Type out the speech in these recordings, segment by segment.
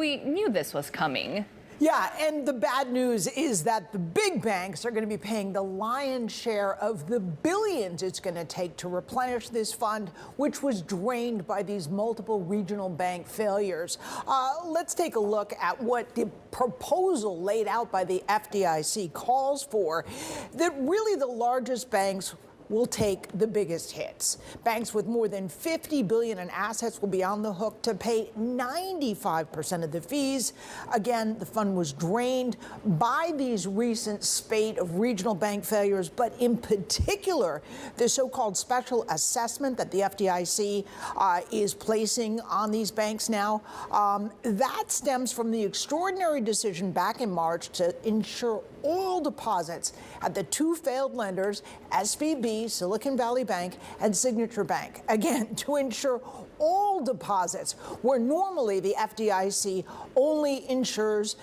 We knew this was coming. Yeah, and the bad news is that the big banks are going to be paying the lion's share of the billions it's going to take to replenish this fund, which was drained by these multiple regional bank failures. Let's take a look at what the proposal laid out by the FDIC calls for, that really the largest banks will take the biggest hits. Banks with more than $50 billion in assets will be on the hook to pay 95% of the fees. Again, the fund was drained by these recent spate of regional bank failures, but in particular, the so-called special assessment that the FDIC is placing on these banks now. That stems from the extraordinary decision back in March to insure all deposits at the two failed lenders, SVB, Silicon Valley Bank, and Signature Bank. Again, to ensure all deposits, where normally the FDIC only insures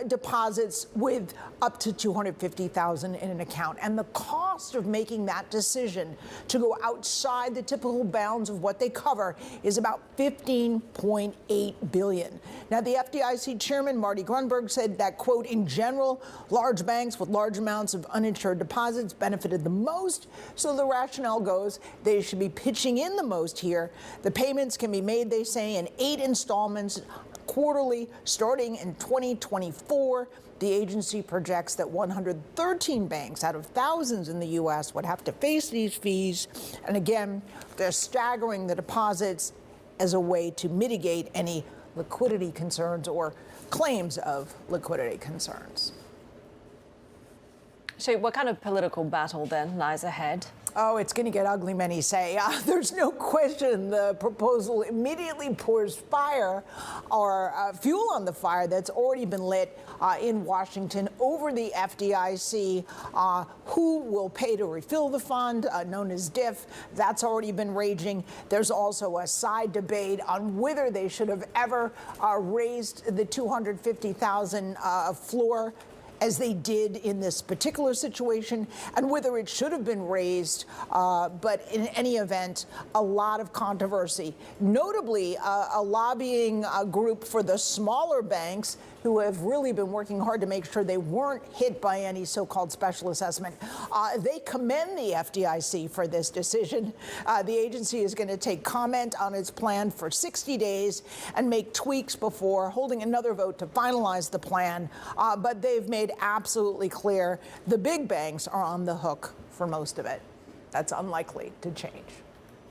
deposits with up to $250,000 in an account. And the cost of making that decision to go outside the typical bounds of what they cover is about $15.8 billion. Now, the FDIC chairman, Marty Grunberg, said that, quote, in general, large banks with large amounts of uninsured deposits benefited the most. So the rationale goes they should be pitching in the most here. The payments can be made, they say, in 8 installments quarterly starting in 2024. The agency projects that 113 banks out of thousands in the U.S. would have to face these fees. And again, they're staggering the deposits as a way to mitigate any liquidity concerns or claims of liquidity concerns. So what kind of political battle then lies ahead? Oh, it's going to get ugly, many say. There's no question the proposal immediately pours fire or fuel on the fire that's already been lit in Washington over the FDIC. Who will pay to refill the fund, known as DIF? That's already been raging. There's also a side debate on whether they should have ever raised the $250,000 floor, as they did in this particular situation, and whether it should have been raised. But in any event, a lot of controversy. Notably, a lobbying group for the smaller banks who have really been working hard to make sure they weren't hit by any so-called special assessment. They commend the FDIC for this decision. The agency is going to take comment on its plan for 60 days and make tweaks before holding another vote to finalize the plan. But they've made absolutely clear the big banks are on the hook for most of it. That's unlikely to change.